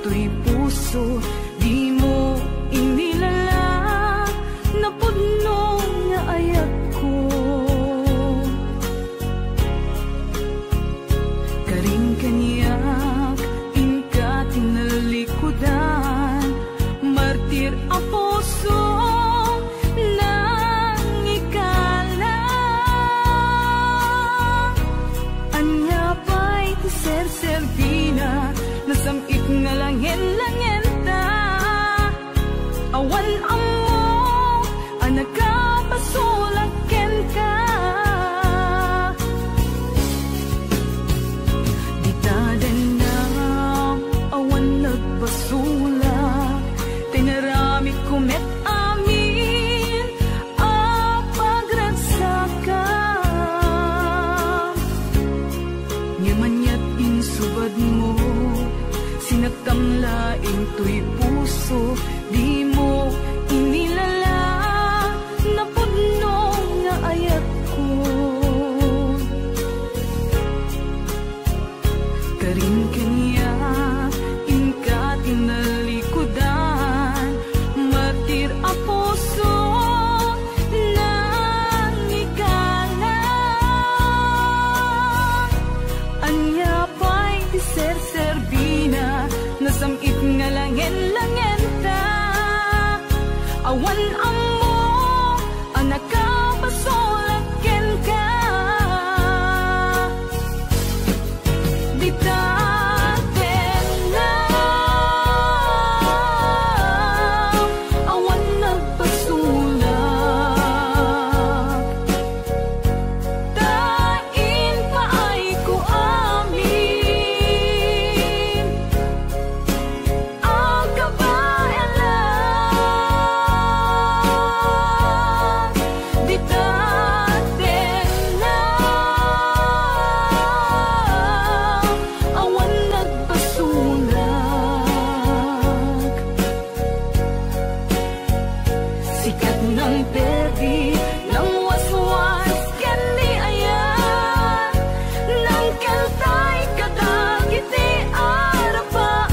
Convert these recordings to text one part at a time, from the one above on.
to'y puso, di mo inilala na puno nga ayat ko. Karing kaniyak, inka tinalikudan, martir a puso nang ikala. Anya pa'y tiser-servina, nasamit nga langin-langin ta. Awan amo, anak ka pasulaken ka. Di tadan na, awan nagpasulak, tinaramit kumet amin, apagragsaka. Nyamanyat insubad mo, sinagtamlaing to'y puso, di mo inilala na puno nga ayat ko. Karing kanya, inka tinalikudan, martir a puso nang ikala. Anya pa'y tiser-servina, nasamit nga langin-langin ta. Awan amo, anak ka pasulaken ka. Di taten na, awan nagpasulak, tain pa ay ko amin, ang kabaelan. Di taten na, awan nagpasulak, sikat ng perdi, ng waswas ken ni ayan, ng keltay kadagiti arapaan.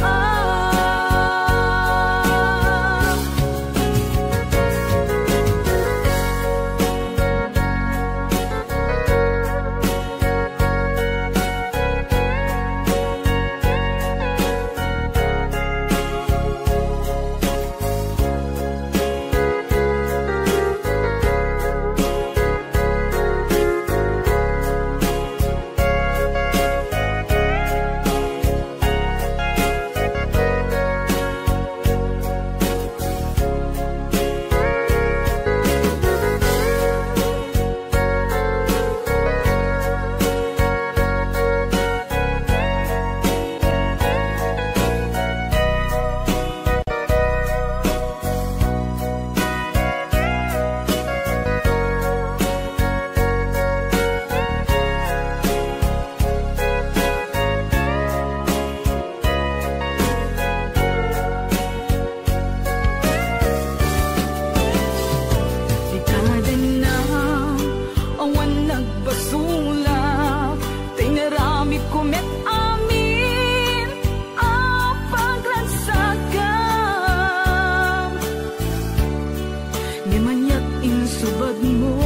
Di tadan na, awan nagpasulak, tinaramit kumet amin, apagragsakam. Ngamanyak insubad mo,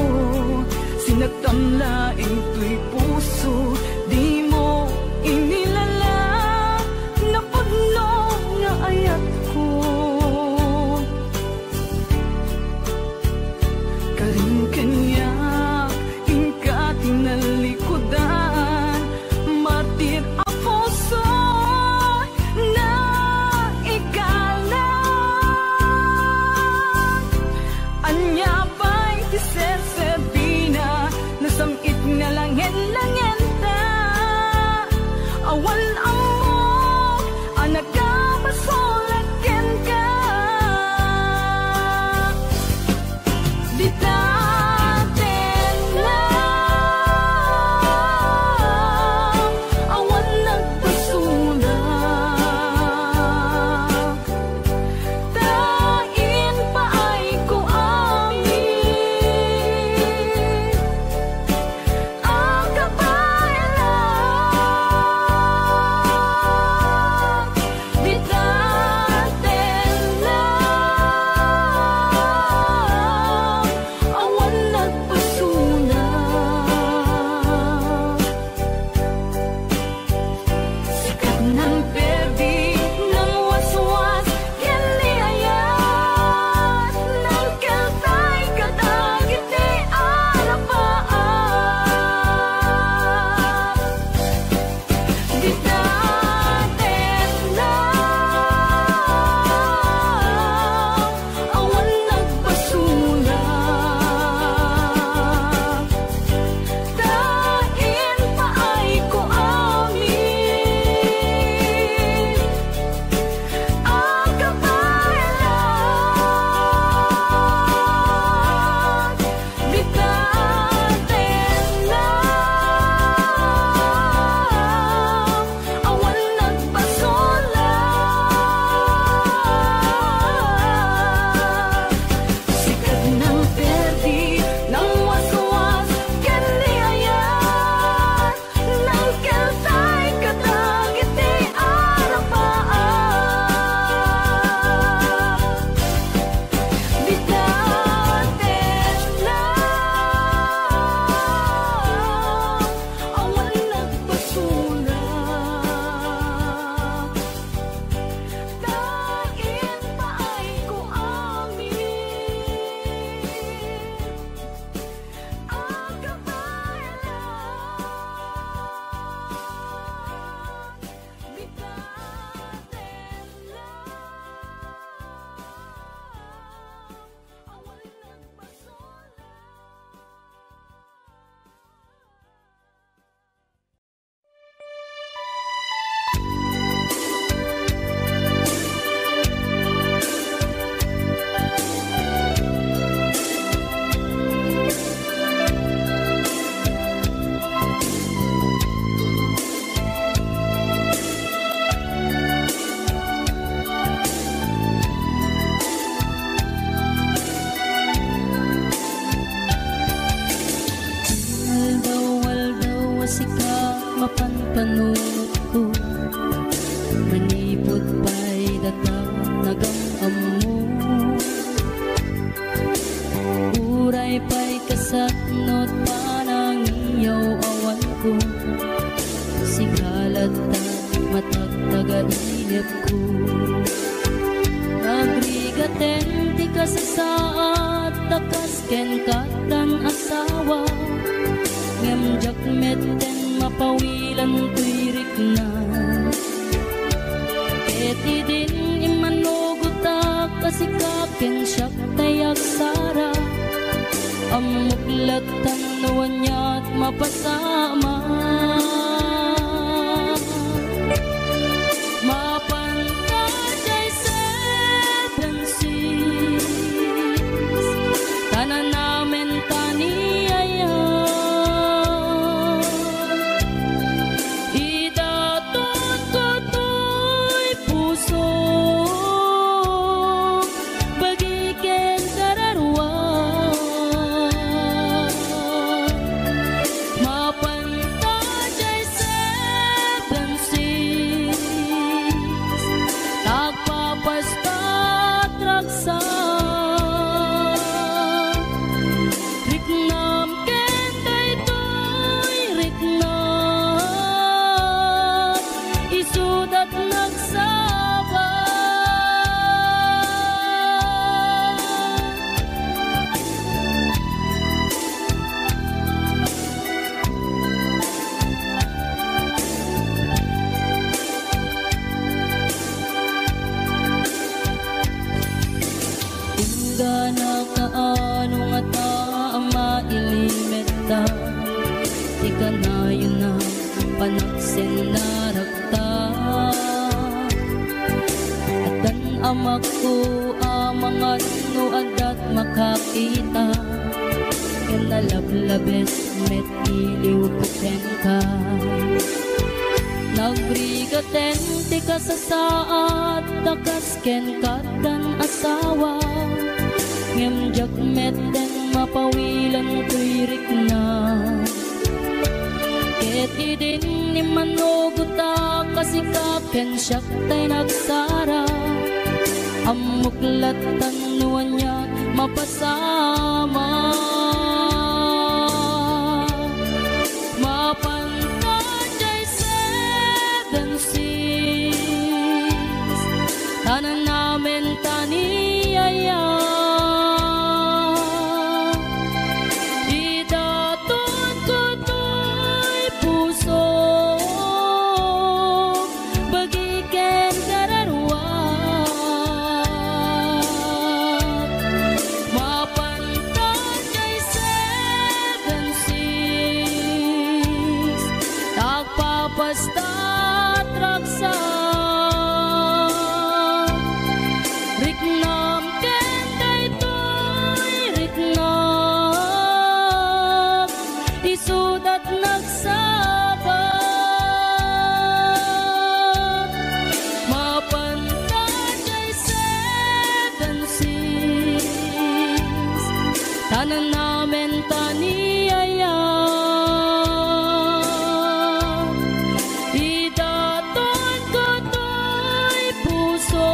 sinagtamlaing to'y puso, di mo inilala na puno nga ayat ko. Karing kanya, inka tinalikudan, martir a puso na ikala. Anya pa'y tiser-servina, nasamit nga langin-langin ta. Awan amo, anak ka pasulaken ka. Di taten na, awan nagpasulak, tain pa ay ko amin, ang kabaelan. matagtaga-inip ko. Nagrigaten ti kasasaat takas ken katan asawa ngem jakmeten mapawilan tuirik na eti din imanugutak kasikaken siyak tayak sara amuklatan nuwanyat mapasama mapantay seven seas tanan namin taniyaya idatot ko to'y puso bagiken kararwa mapantay seven seas tagpapastat raksa riknam kenday to'y riknat isudat nagsaba Tingga na kaano nga ta ang mailimeta di ka na yun na panaksin na rakta at kan amak ko amangan no adat makakita yan nalablabes met iliw ko ka nagrigaten ti kasasaat takas ken katan asawa ngem jakmeten mapawilan tuirik na eti din ni manuguta kasikaken siyak tay nagsara amuklatan nuwanya mapasama mapantay seven seas tanan namin taniyaya idatot ko to'y puso bagiken kararwa mapantay seven seas tagpapastat raksa riknam kenday to'y riknam isudat nagsaba mapantay seven seas tanan namin taniyaya idaton ko to'y puso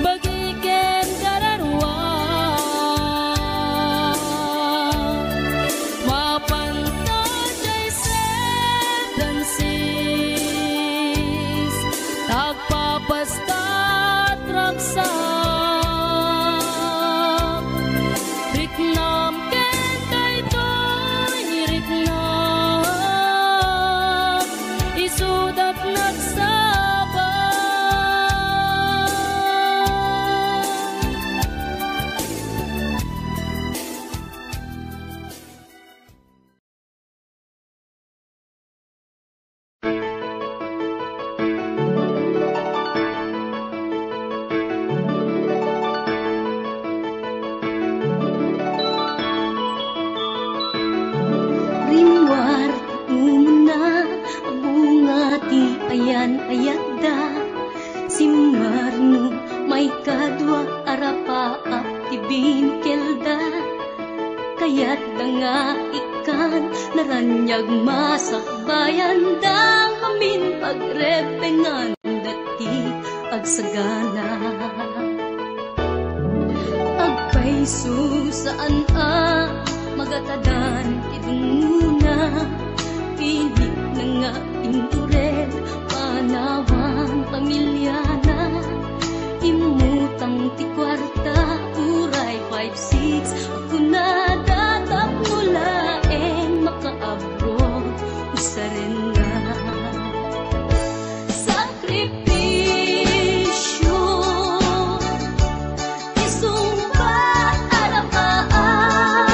bagiken kararwa mapantay seven seas tagpapastat raksa riknam kenday to'y riknam isudat nagsaba Rinwar una bunga ti ayan ayadda simmarno may kadwa arapaap ti binkelda kayat da nga ikan naranyag masakbayan da amin pagrepengan dati agsagana agpaiso saan magatadan idunguna pinik na nga pintured, panawang pamilya na. Imutang ti kwarta, uray 5-6. Ako na datap mula makaabroad, usa rin na. Sakripisyo, isumbat arapaata,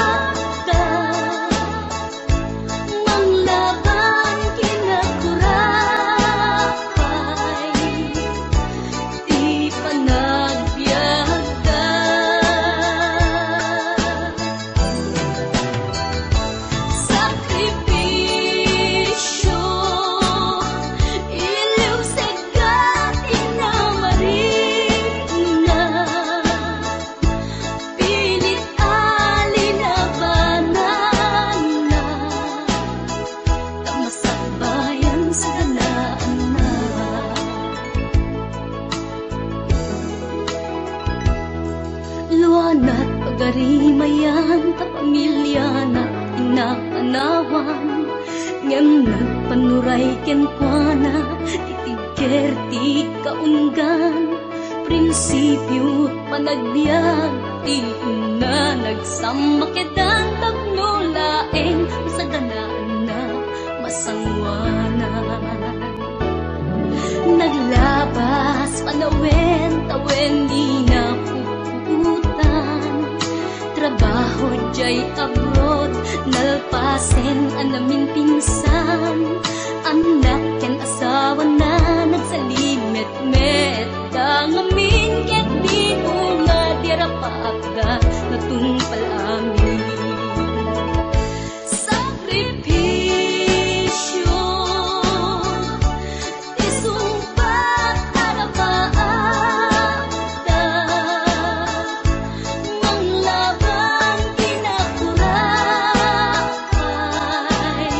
manglaban kinakurapay, di panagbiagda. Sakripisyo, iliw segat inamarina, pilit alinabanan na, tamasakbayan sa ganaan na. Luanat pagarimayan ta pamilya na inapanawan, ngem nagpanuray ken kuana, titigker ti kaunggan. Prinsipyo panagbiag, ti ina nagsamakedan, tapno laeng sa ganaan na masangwanan. Naglabas panawen, tawen di na puputan, trabaho jay abroad, nalpasen anamin pinsan. Anak ken asawa na nagsalimet-met, dangamin ket di nga dirapaagda natungpal amin. Sakripisyo, isumbat arapaata, manglaban kinakurapay,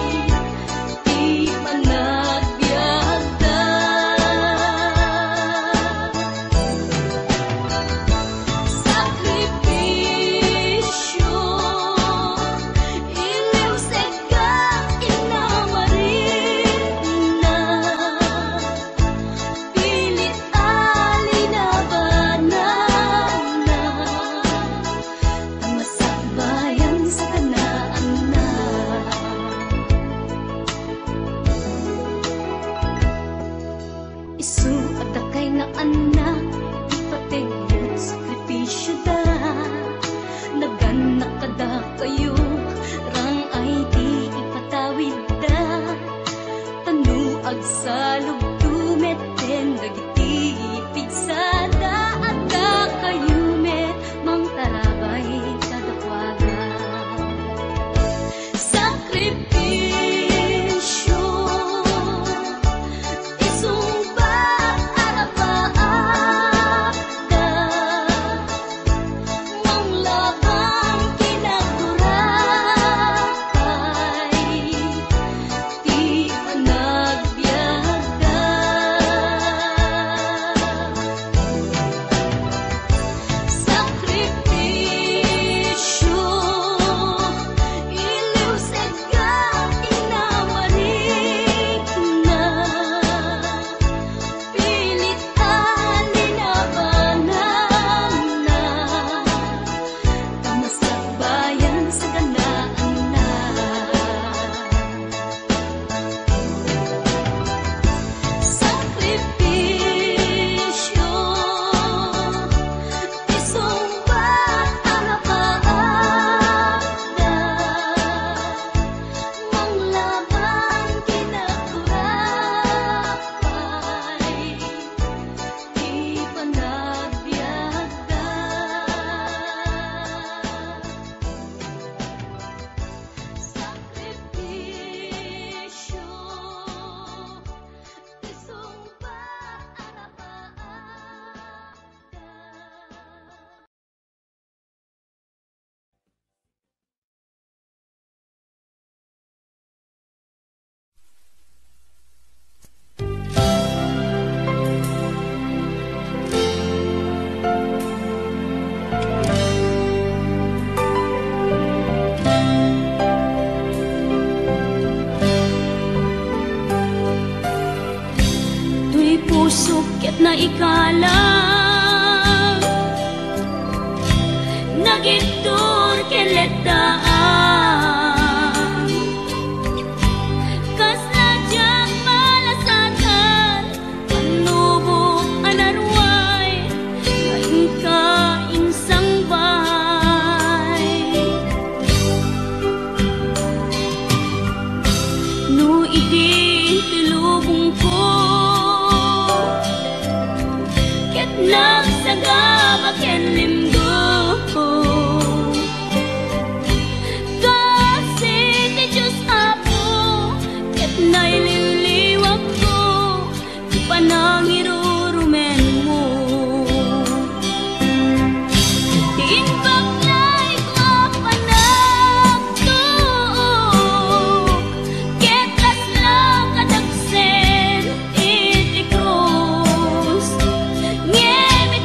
di panagbiagda. Sakripisyo, iliw segat inamarina, pilit alinabanan na, tamasakbayan sa kanaan na. Isu at akay nga anak, ipategot sakripisyo da. Naganak kada kayo, rang ay di ipatawid da. Tanuag sa lugdumet, dagiti pigsada, at da kayo met, mang tarabay kadakwaga. Sakripisyo, isumbat arapaata, manglaban kinakurapay, di panagbiagda. puso ket na ikalang nagitur keletaan kas najak malasatan panubok anarway ngayon ka insang bay no idi tilubong ko ket nagsagabak ken limgo kasi ti Diyos Apo ket naililiwag ko ti panangirurumen mo tiimbag lay ko panagtuok ket kasla kadagsen iti krus ngemi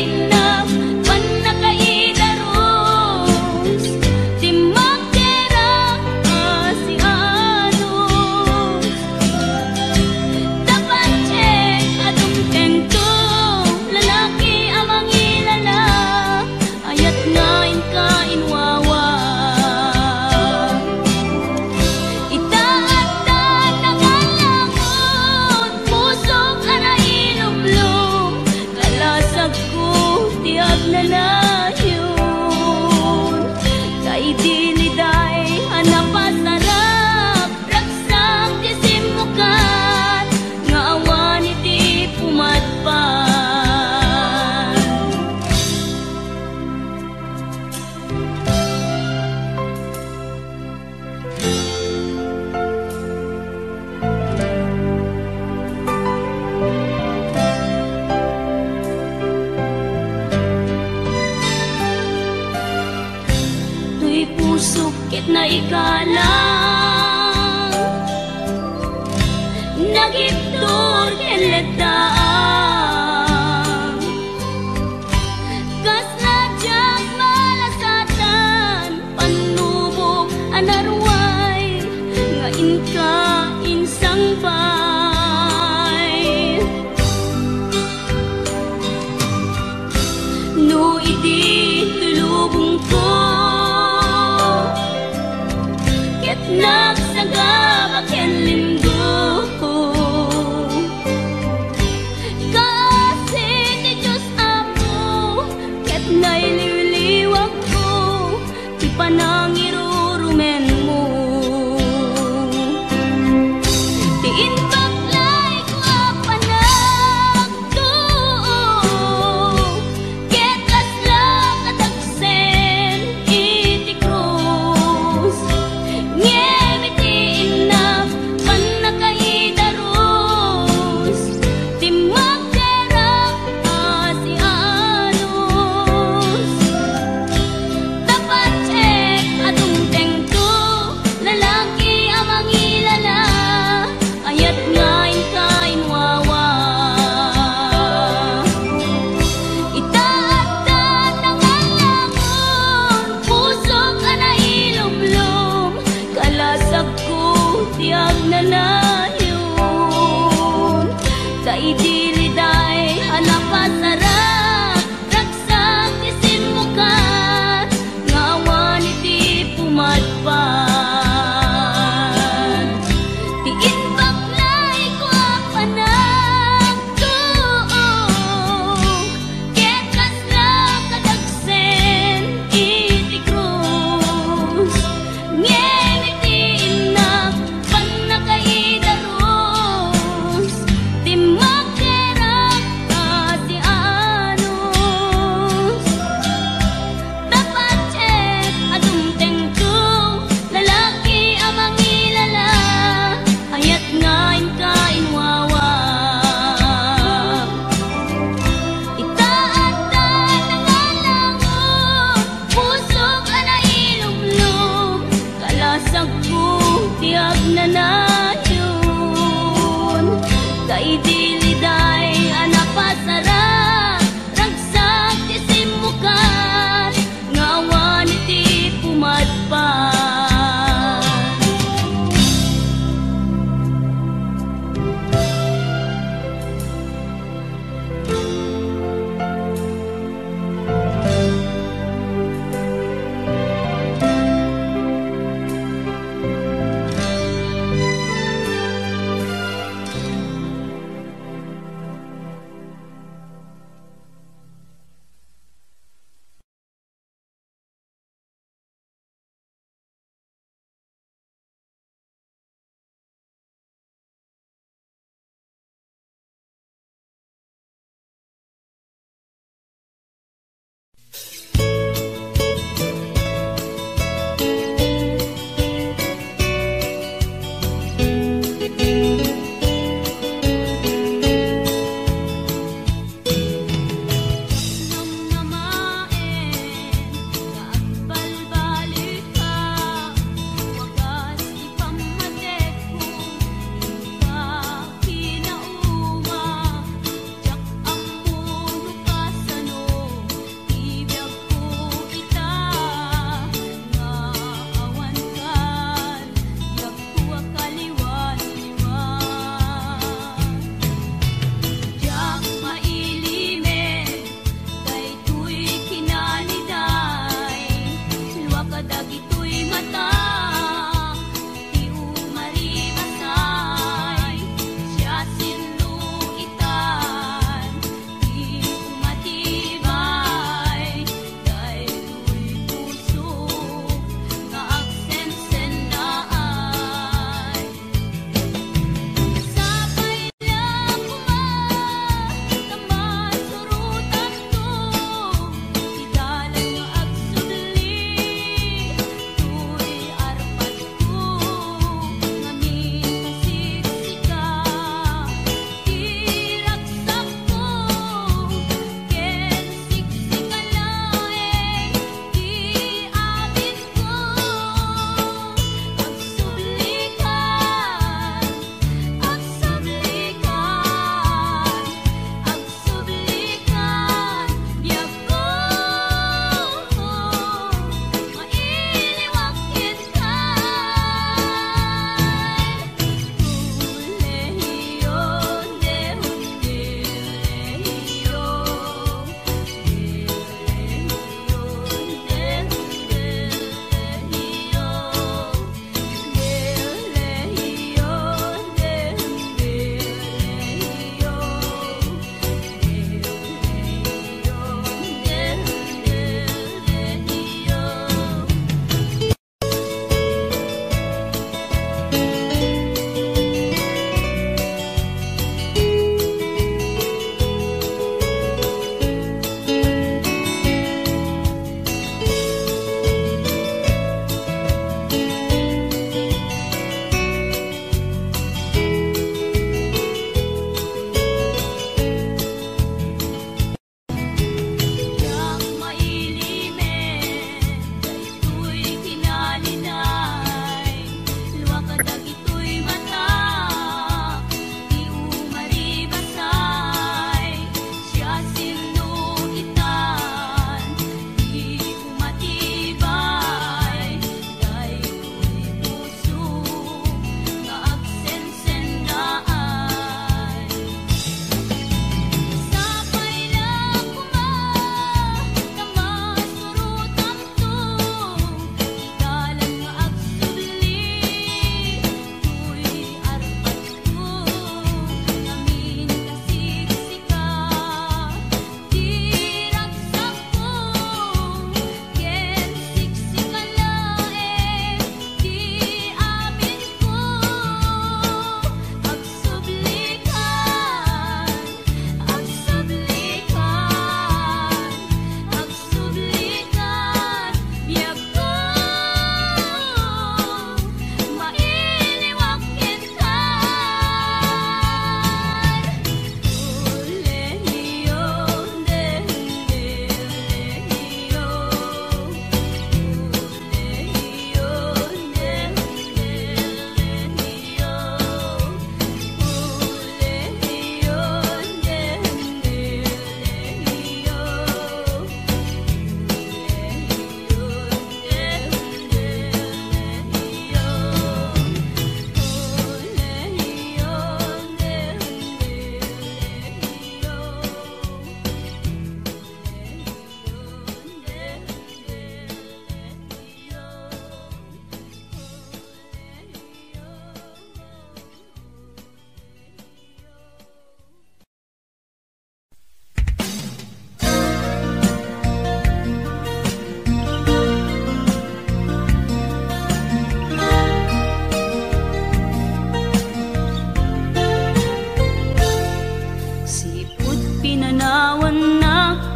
inap panakaidaros ti magdera asianos tapancek adumteng to lalaki amang ilala ayat ngain ka inwawa itaatan nangalangon pusok arailumlum kalasag ko ti agnanayon kay diliday hanapasarap raksak ti simukan nga awan iti pumatpan tuy puso ket na ikalang nagiptur ken letdaan kas najak malasatan panubok anarway ngain ka insang bay no idi tulubong ko ket nagsagabak ken linggo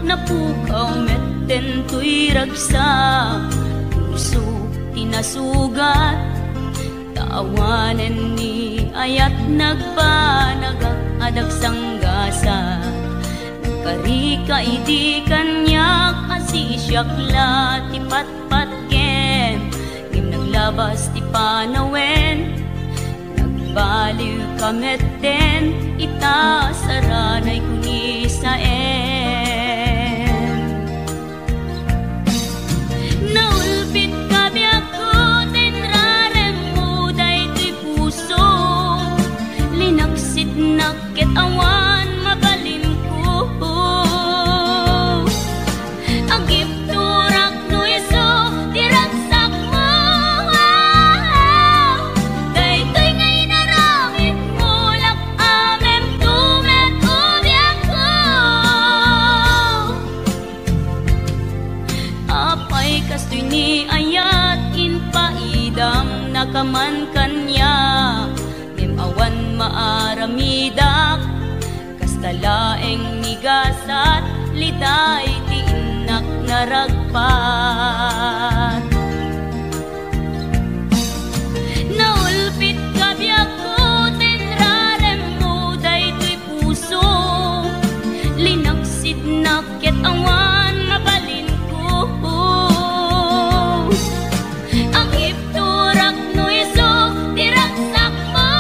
napukaw metten tuy ragsa, puso tinasugat, taawanen ni ayat nagbanagak adag sanggasa. Karika idi kanyak asisyakla ti patpatken, ngim naglabas ti panawen, nagbaliw kametten ita saranay kuni saen. Naulpit kabiyak ko tinrarem mo daytoy puso, linaksit nakit awan mabalim ko. Agip turak no iso diragsak mo, daytoy ngay naramit mo lak amem tumet ubiyak ko. Apay kastoy ni ayat inpaidam nakaman kanya, awan maaramidak kastalaeng nigasat liday ti inak naragpat. Naulpit kabiyak ko tinrarem mo daytoy puso, linaksid nakit awan mabalin ko. Ang ipturak no iso diragsak mo,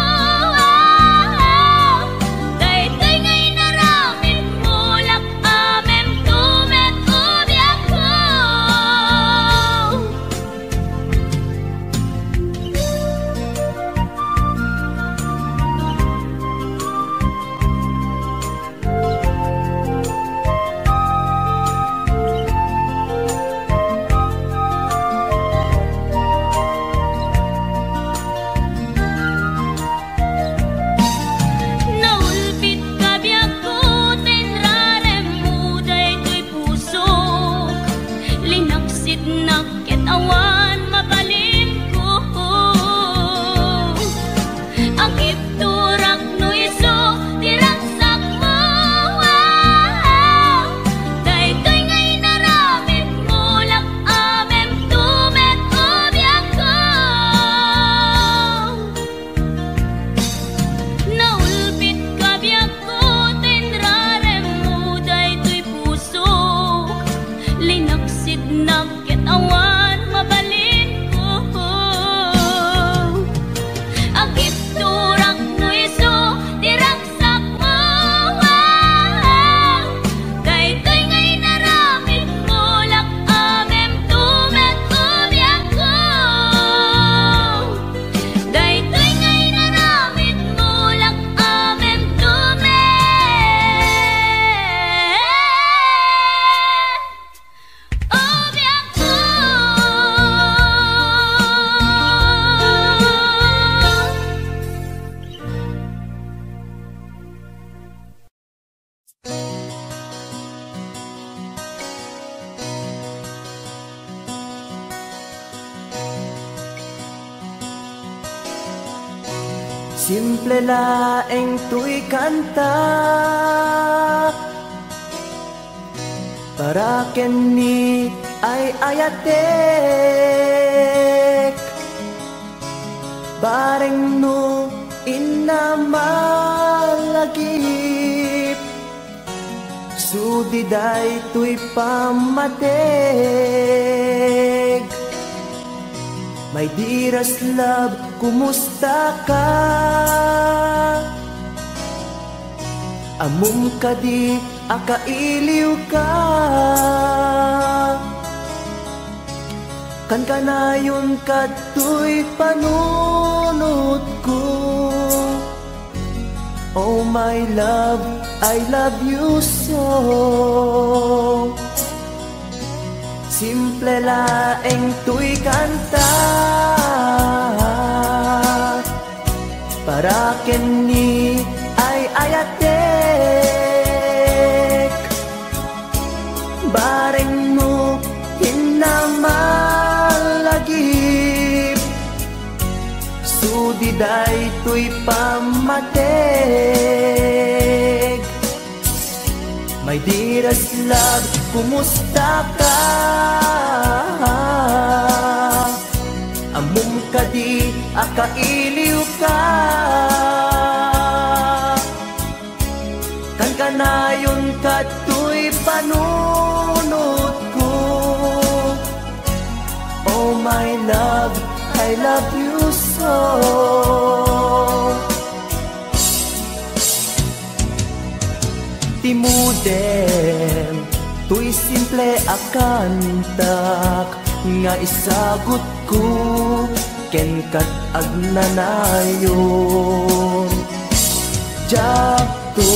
simple laeng tuy kanta para kenni ay ayatek bareng no inamalagip sudiday tuy pamatek. My dearest love, kumusta ka? Amum ka di akailiw ka, kan kanayon kato'y panunod ko. Oh my love, I love you so. Simple laeng tuy kanta para kenni ay ayatek bareng mo hinamalagip sudiday tuy pamatek. My dearest love, kumusta ka? Amom ka di, akailiw ka. Kan kanayon ka tuy panunod ko. Oh my love, I love you so. Timudem, tuy simple akantak nga isagot ko ken kat agnanayon. Jakto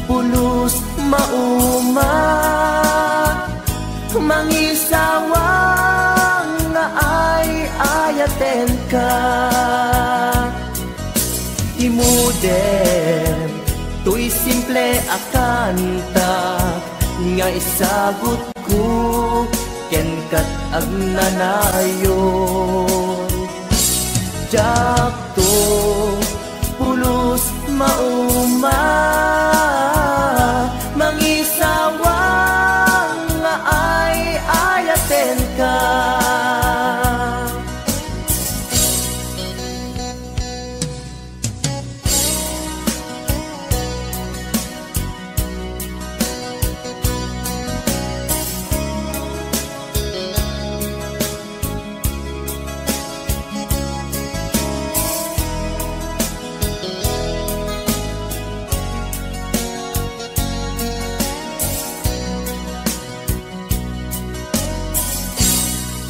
pulos mauma mangisawang nga ay ayaten ka. Timudem, tuy simple akantak nga isagot ko ken kat agnanayon. Jakto pulos mauma mangisawang nga ay ayaten ka.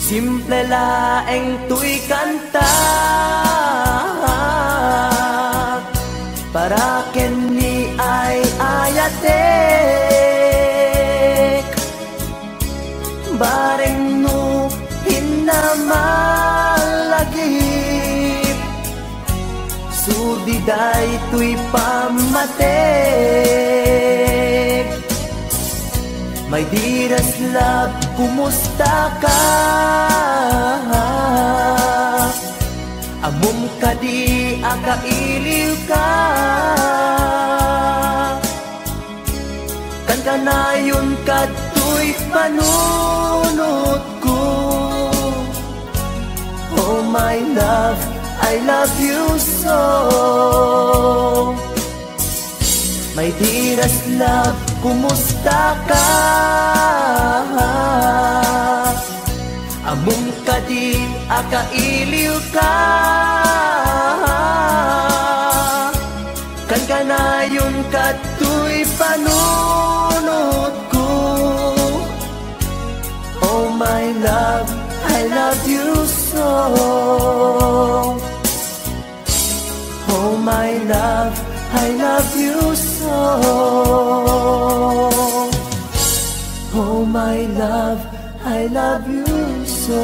Simple laeng tuy kanta para ken ni ay ayatek. Bareng no hinamalagip sudiday tuy pamatek. My dearest love, kumusta ka? Amom ka di, akailiw ka. Kan kanayon ka tuy panunod ko. Oh my love, I love you so. My dearest love, kumusta ka? Amom ka di, akailiw ka. Kan kanayon ka tuy panunod ko. Oh my love, I love you so. Oh my love, I love you so. Oh my love, I love you so.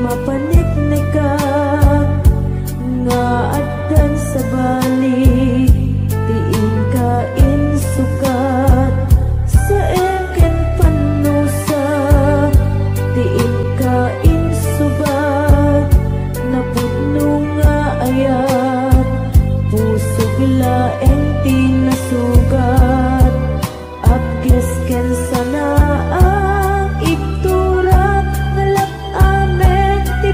mapanik na ka nga addan sa balik tiin ka insukat sa eken panusa tiin ka insubat napudno nga ayat puso laeng tinasugat abges ken sana ang iktura ngalak amen ti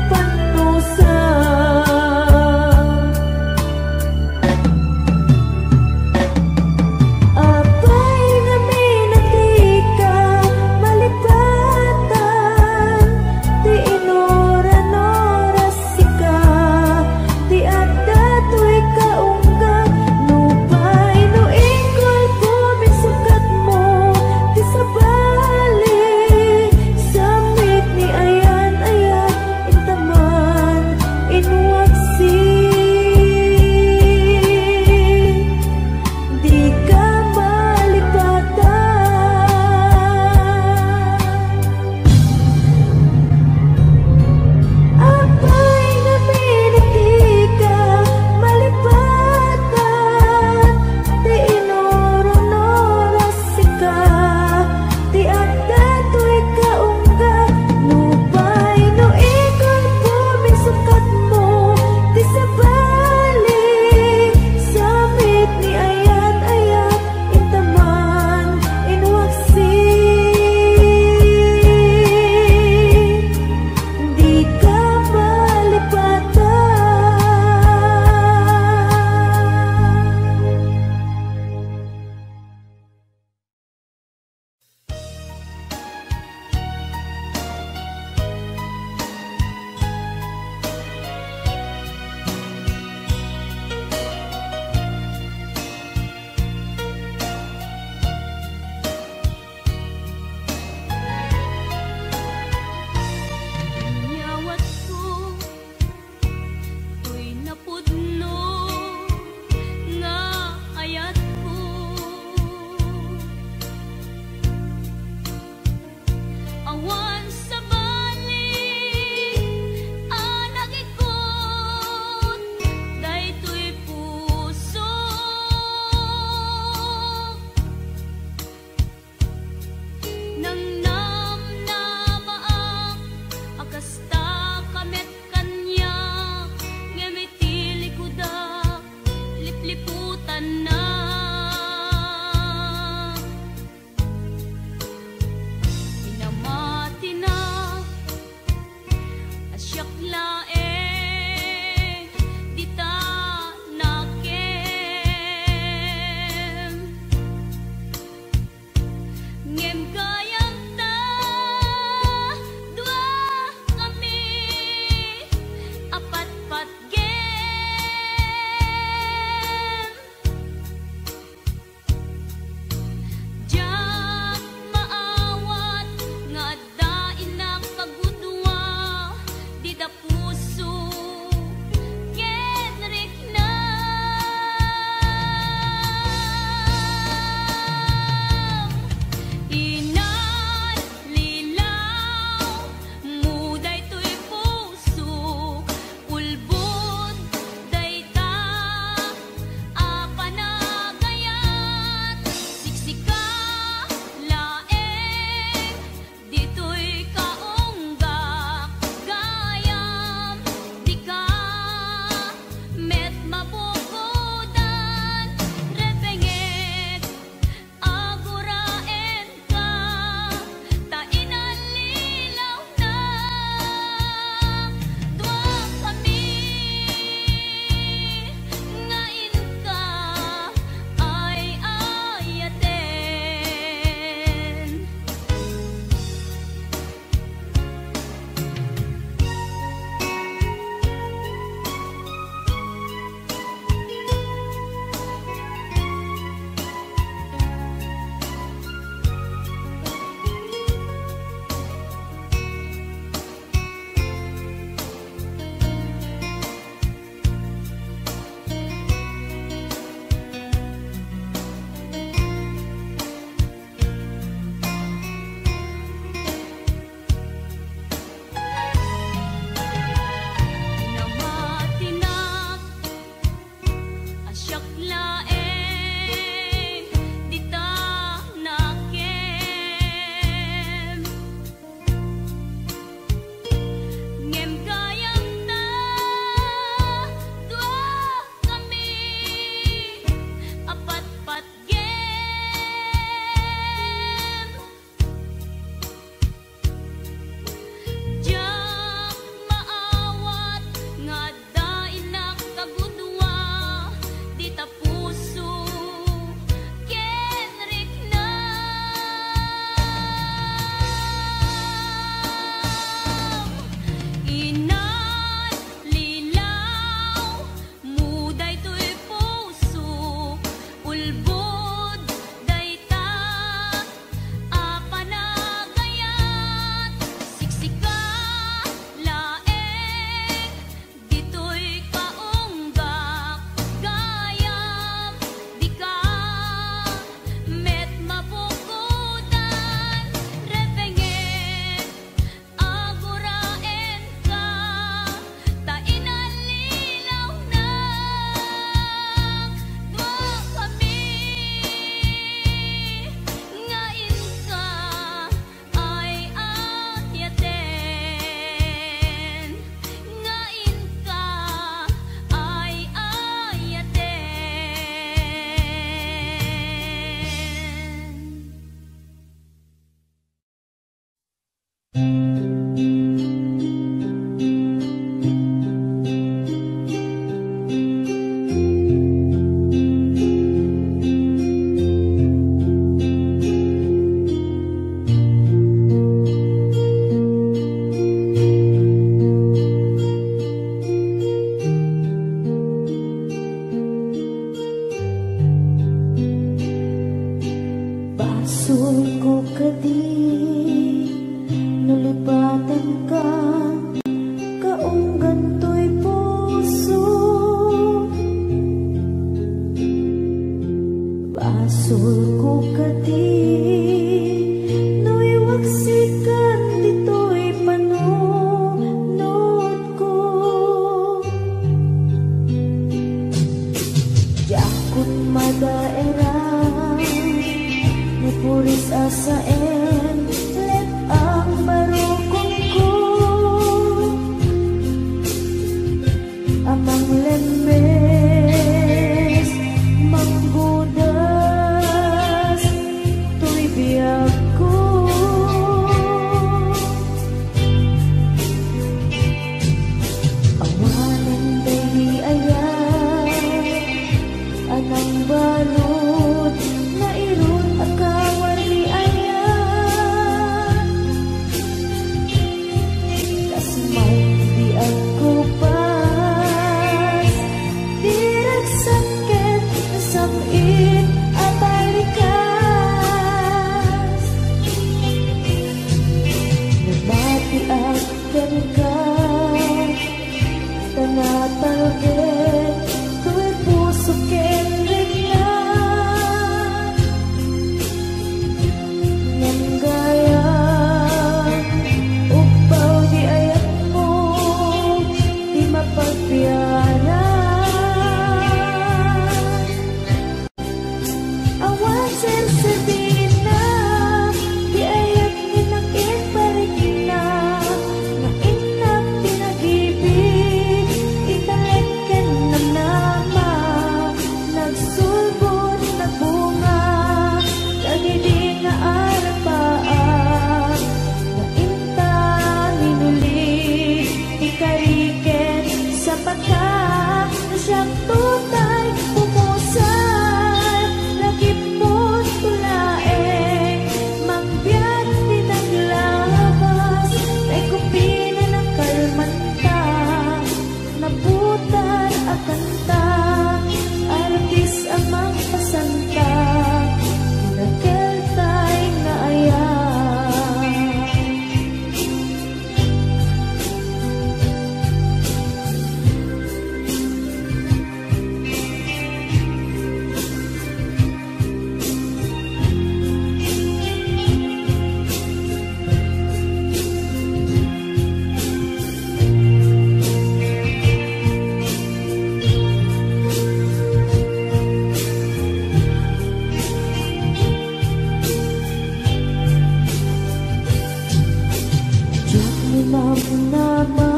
mama.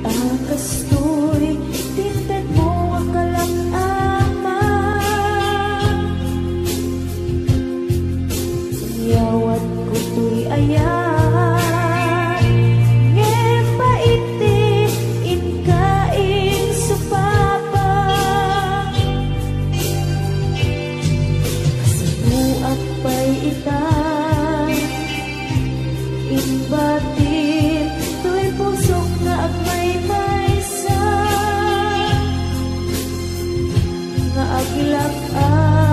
Akas to'y tinted mo ang kalak-ama. Yawat ko to'y ayan, ngemba iti inkain supapa. Kasibuak pa'y ita inbatin, to'y pusok na agmay-maysa nga agilak-ang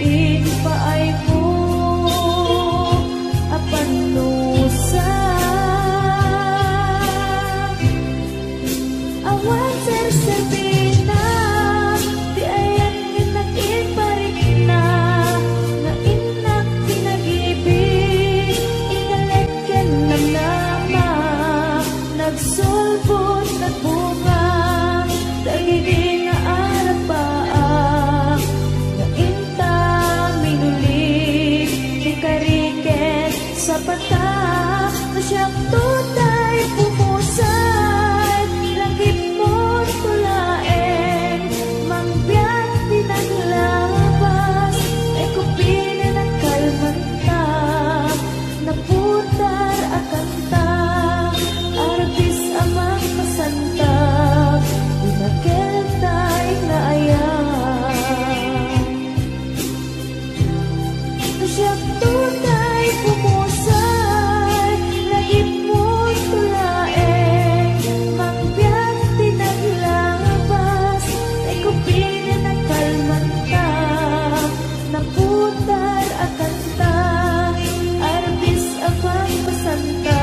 inpaay mo apan nusa. Awan ser-serbina di ayan inak-ibarik na nga inak pinag-ibig inalagyan ng nama. Nagsulbot na bunga dagiti nga arapaa nga inta minulig di kariket sa bata na siyang tutay pumusay. Langit mo tulaeng mangbiyak pinaglabas ay kupina ng kalmanta naputar akanta arbis amang masanta inakeltay na ayan. Siyang tunay pumusay, langit mo tulaeng mangbiyak tinaglabas ay kupina ng kalmanta naputar akanta arbis amang masanta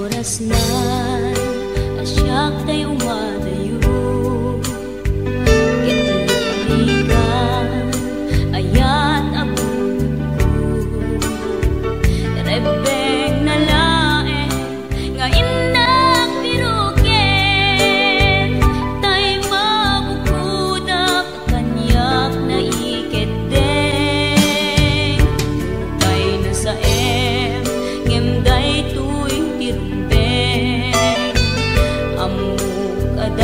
Oras na asyak tayo umadayo, itiligan ayan abot ko. Rebeng na lae nga inak pirukin, tay mabukuda kakanyak na iketeng. Tukay na sa ngemday tuy tirumben amuk ada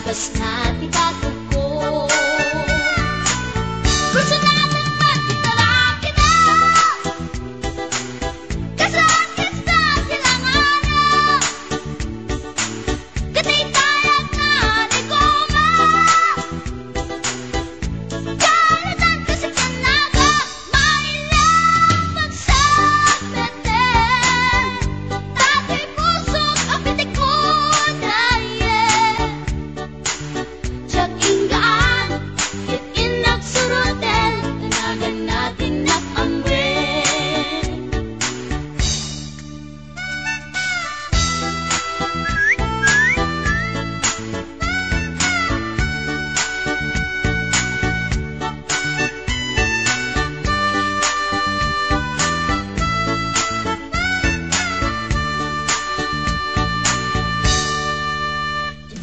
Labas na tikatog ko. Gusto natin magkitalaki na kasakit sa silanganan. Katay tayo na ligoma. Kalitan kasi kanaga mailang magsabitin. Tatay pusok ang pitik ko dahil Tiyak inggaan, yat inagsurutin, tanagan natin nakamwin.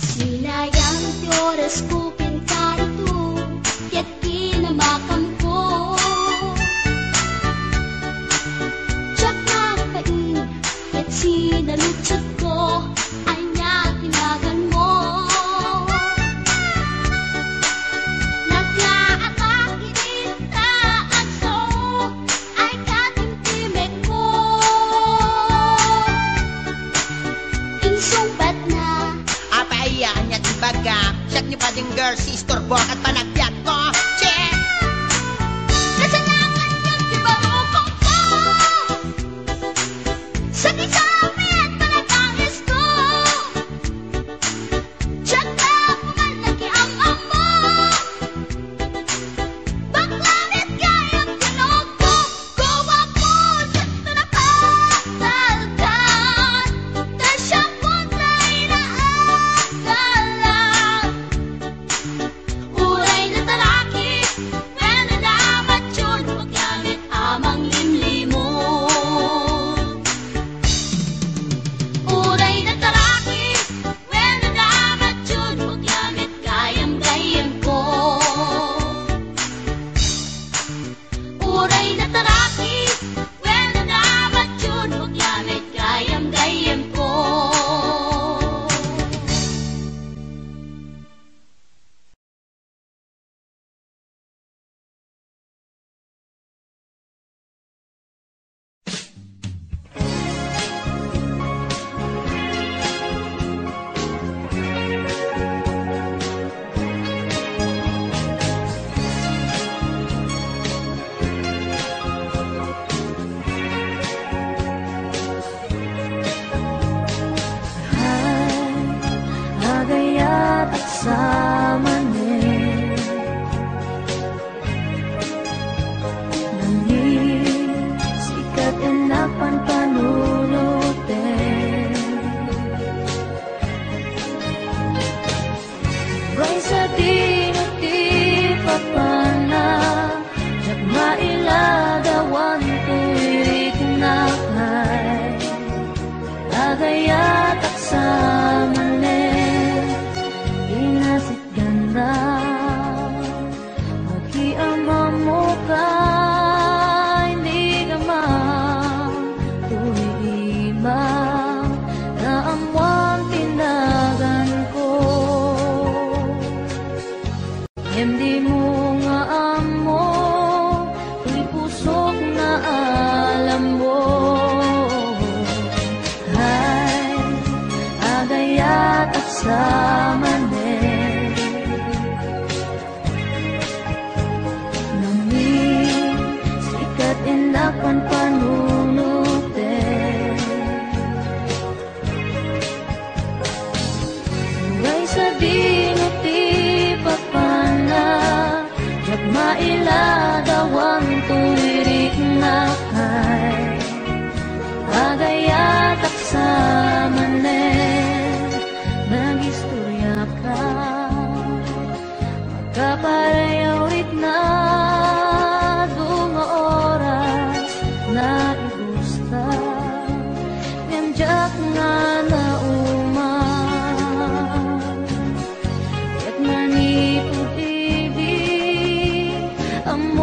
Sinayang ti oras ko pinkarito, yat kinamakam ko. Tiyak napain, yat sinalutsot ko, ay niya tinagan mo. Naglaatang initaan so, ay katimtimik ko. Insumpat na Apayaan niya tibaga. Siyak niyo pa din girl, sister, buwak at panagbiat ko. Check! Kasalanan yun, di ba rukong ko? Sa kisabi at panagangis ko. Tiyak na pumalaki ang amo. Baklanit kayang tinog ko. Gawa ko sa tunapagdaldan. Dahil siyang puntay na agalan. Uray na talaki, pwede dapat yun paggamit amang limlimon. Uray na talaki, pwede dapat yun paggamit gayam-gayam ko. Uray na talaki, pwede dapat yun paggamit gayam-gayam ko. Agayat at samanin Nangin sikat enapan panunutin Bay sa dinuti papana Tiyak mailagawan tuwirik na kay Agayat at samanin Inasit ganda Magkiama mo ka Hindi ka tuwiima Na amuang tinagan ko Hindi mo nga amo Tuy pusok na alam mo Hay agayat at samanin Nangin sikat inapan panunutin Uray sa dinuti papana Tiyak mailagawan tuwirik na kay Agayat at samanin Nag-istorya ka Magkaparayawit na Dunga oras Na igusta Ngamjak nga na uman Kat manipod ibig Ang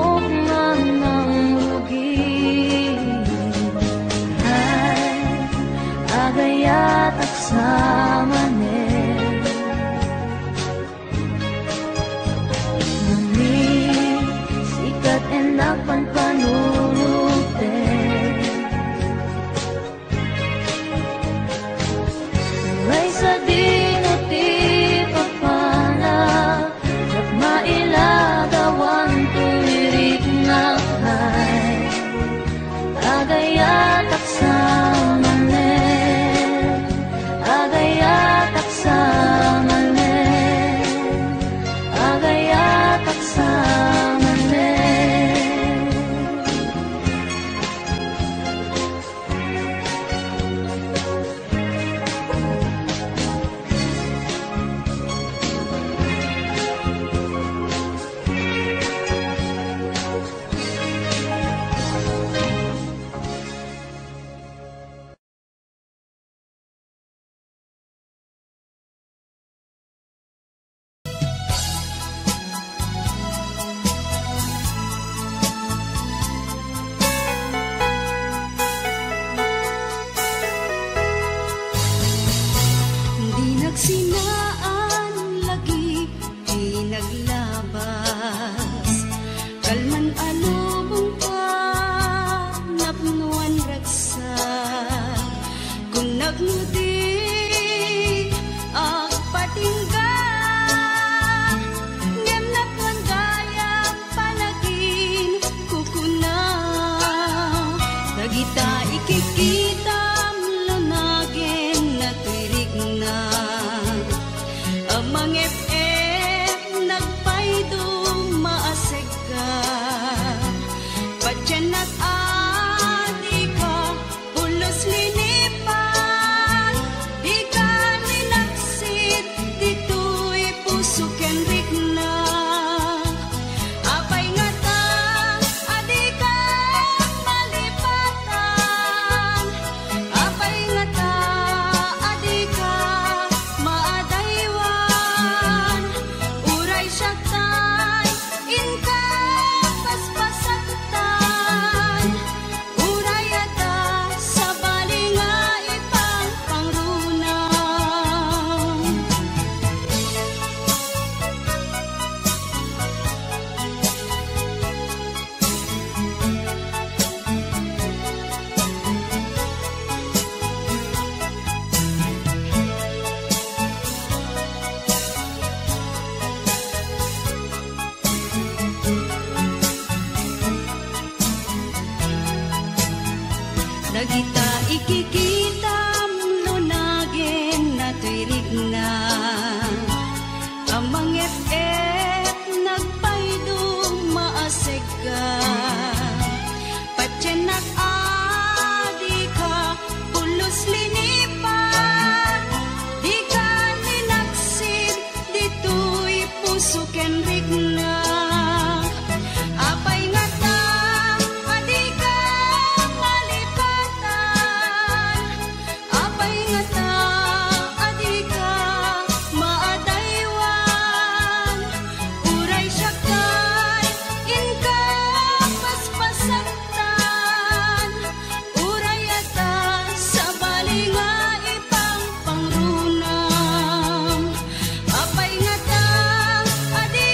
puso ken rigna. Apay nga ta, adi ka malipatan. Apay nga ta, adi ka maadaywan. Uray siya kay inka paspasaktan. Uray ata sa bali nga ipang pangrunam. Apay nga ta, adi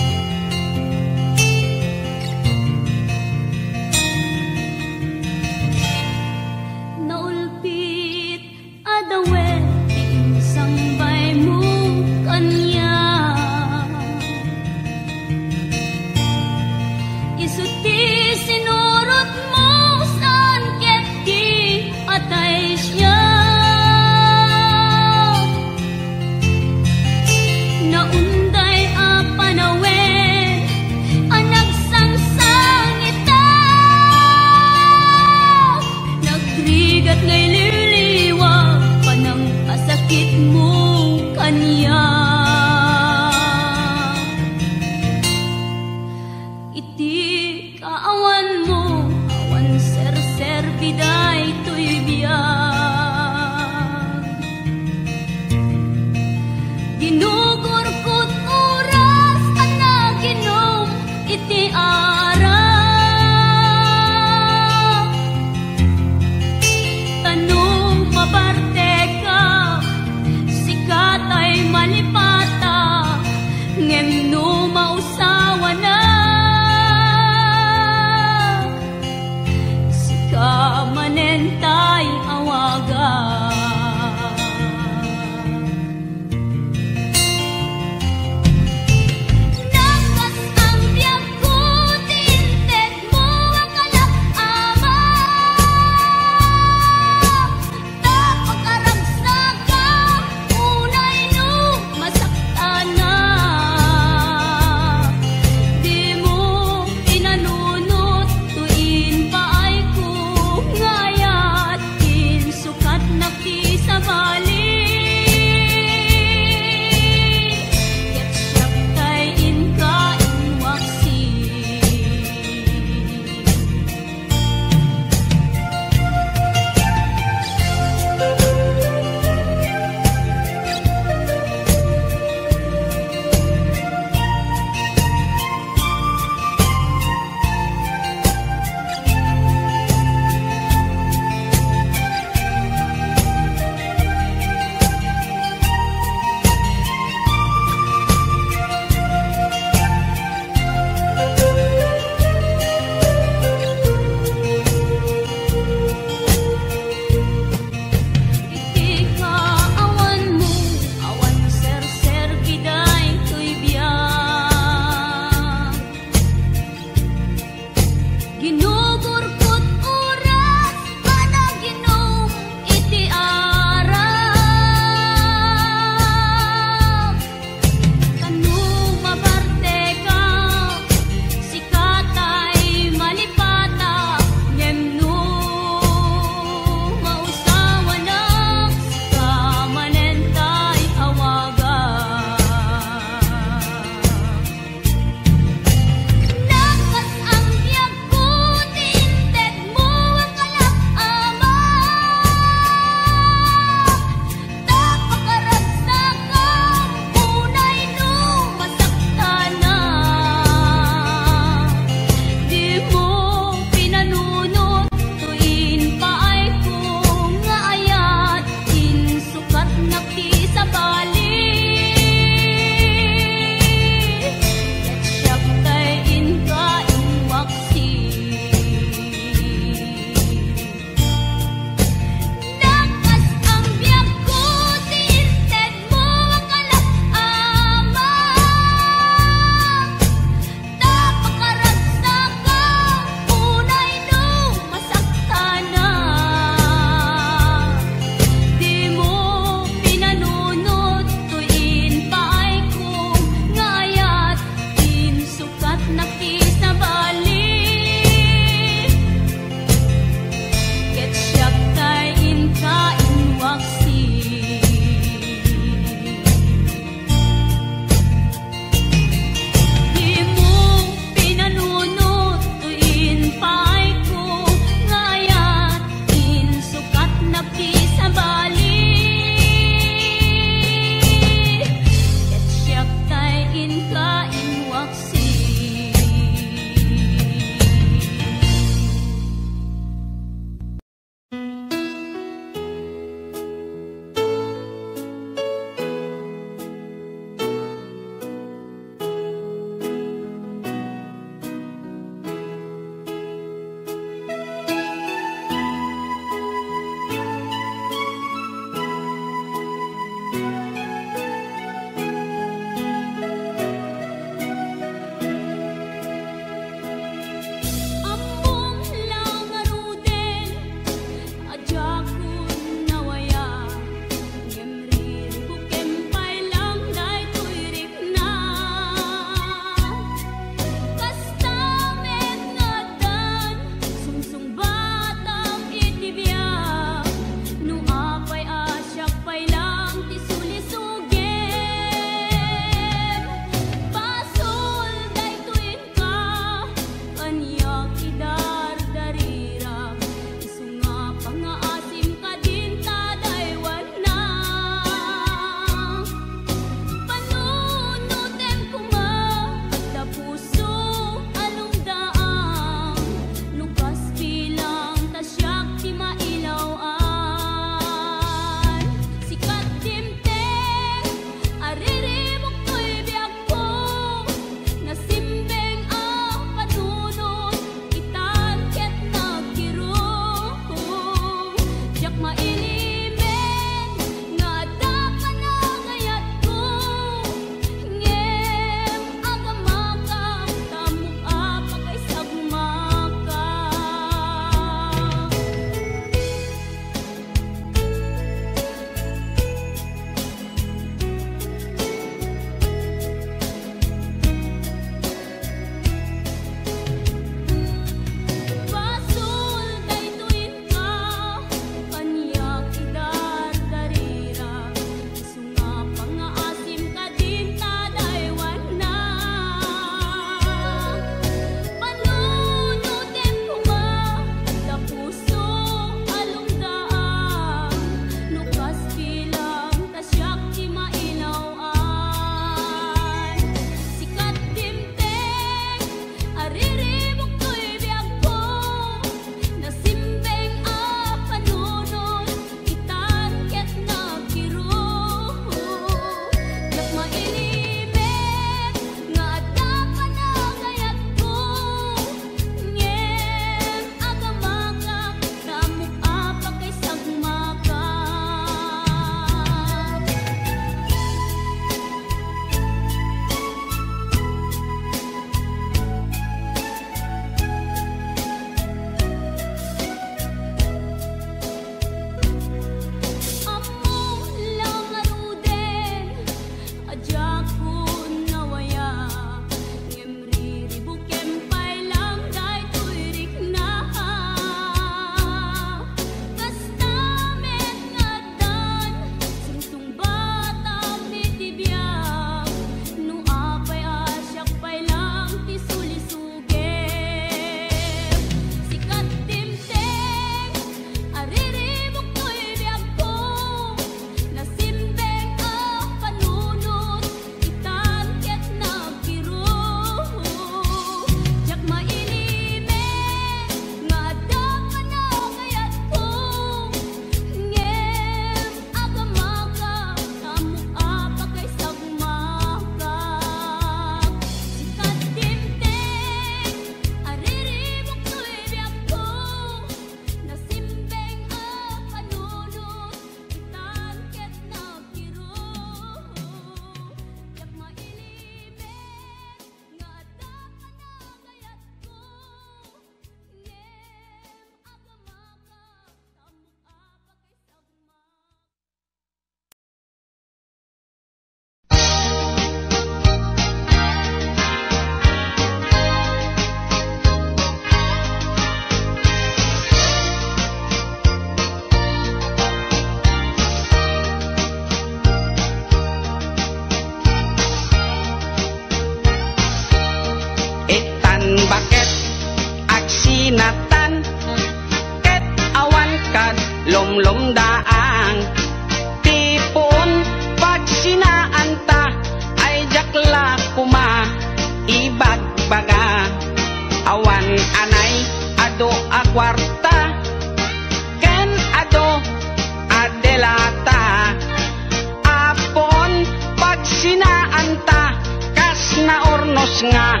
nga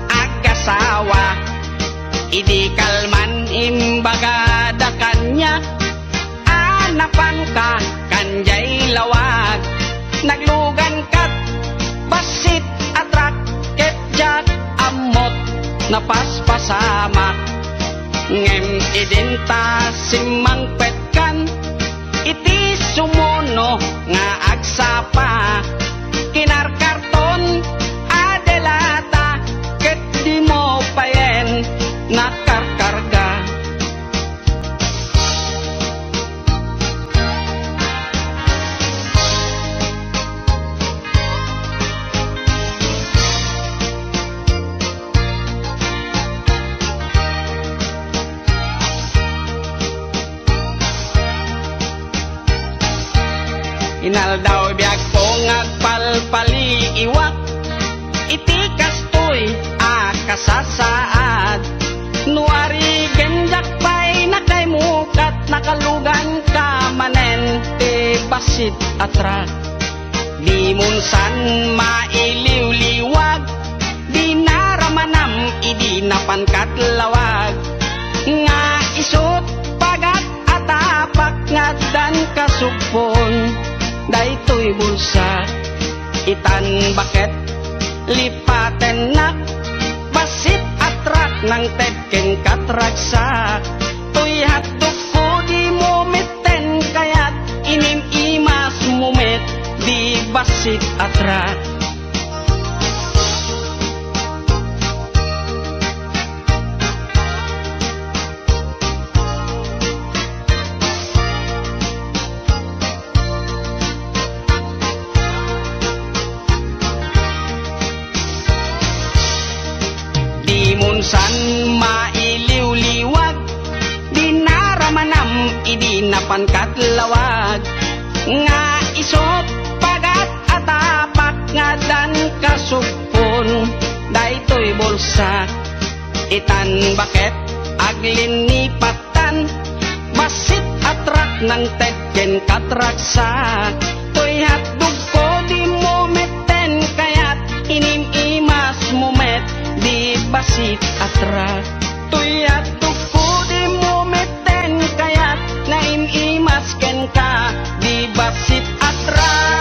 agasawa. Idi kalman imbaga da kanya, anapan ka kanjay lawag. Naglugan kat basit atrak ketjak amot napaspasamak. Ngem idinta simang petkan, iti sumuno nga agsapa. Kinarkarton adelata ket di mo payen nakarkarga. Inaldaw biag po ngagpalpali iwak, iti kastoy akasasaad. Nuari genjak pay nakay mukat, nakalugan ka manen te basit atrak. Di munsan mailiw-liwag, di naramanam idi napankat lawag. Nga isot pagat atapak ngadan kasupon, daytoy bulsa itan baket lipaten nak. Basit atrak ng tedken katraksa, tuy hatok ko di mumiten kayat inim imas mumit di basit atrak. San mailiw-liwag, di naramanam idi napankat lawag. Nga isot pagat atapak ngadan kasupon, daytoy bulsa itan baket aglin nipatan. Basit atrak ng tedken katraksa, toy hatdug ko di mumeten kayat inim imas mumet di basit atrak. Tuyat tuku di mumiten kayat naim imasken ka di basit atrak.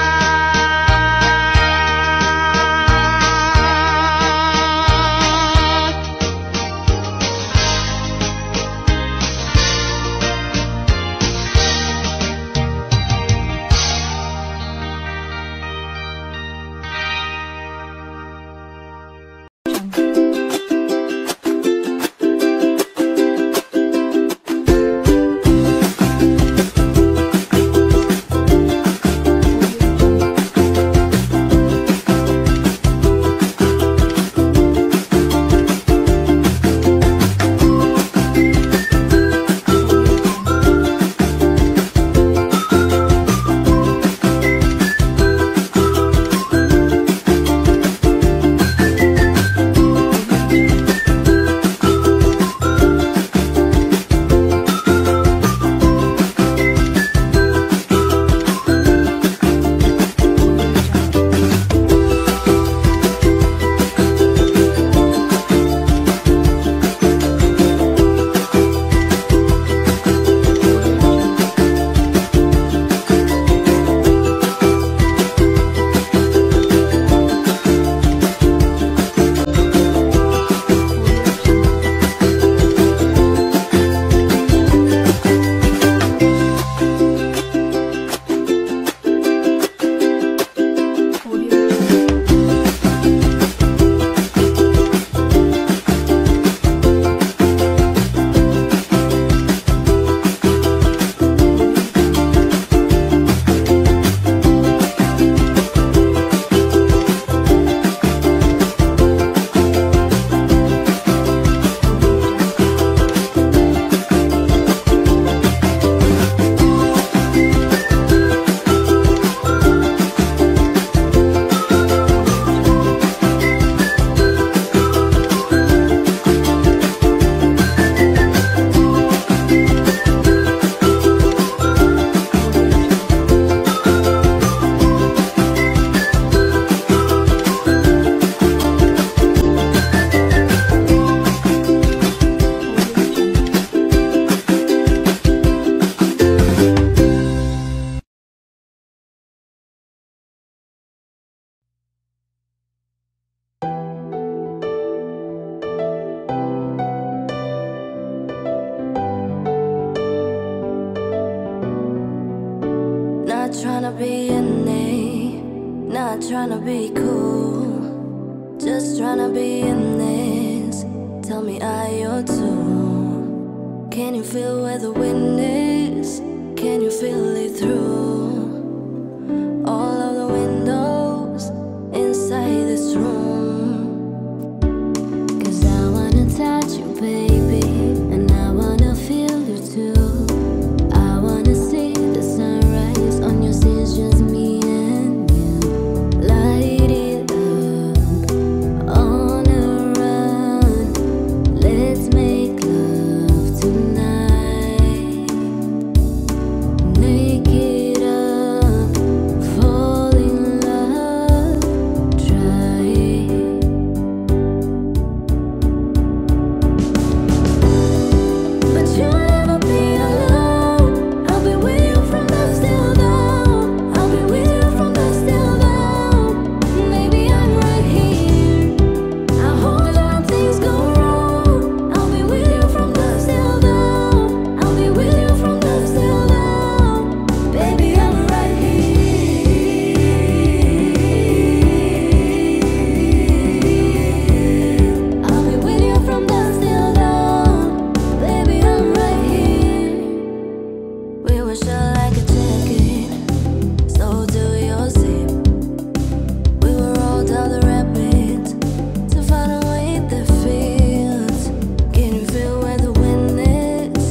tryna be an A, not tryna be cool, just tryna be honest. Tell me, are you too? Can you feel where the wind is? Can you feel it through all of the windows inside this room? 'Cause I wanna touch you, baby, and I wanna feel you too. I wanna see the sunrise on your stage, just me and you. Light it up on a run. Let's make love tonight. Naked up, fall in love, try it. But you'll never be alone. I'll be with you from dusk till dawn. I'll be with you from dusk till dawn. Maybe I'm right here. I hold you when things go wrong. I'll be with you from dusk till dawn. I'll be with you from dusk till dawn. Baby, I'm right here. I'll be with you from dusk till dawn. Baby, I'm right here. We were shut like a jacket, so do your zip. We were all down the rapids to find a way that feels. Can you feel where the wind is?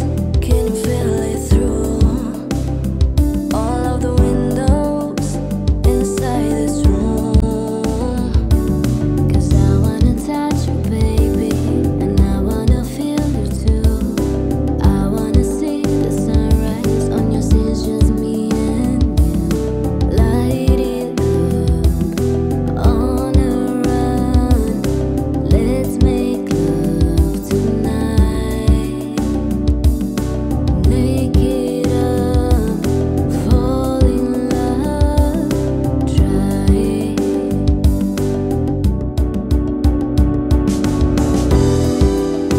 Can you feel it through all of the windows inside this room? 'Cause I wanna touch you, baby, and I wanna feel you too. I wanna see the sunrise on your stage, just me and you. Light it up on a run. Let's make love tonight. Naked up, fall in love, try it.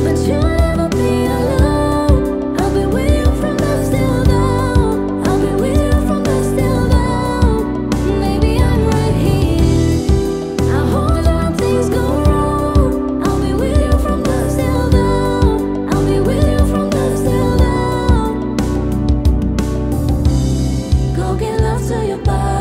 But you'll never be alone. I'll be with you from dusk till dawn. I'll be with you from dusk till dawn. Maybe I'm right here. I hold you when things go wrong. I'll be with you from dusk till dawn. I'll be with you from dusk till dawn. Go give love to your body.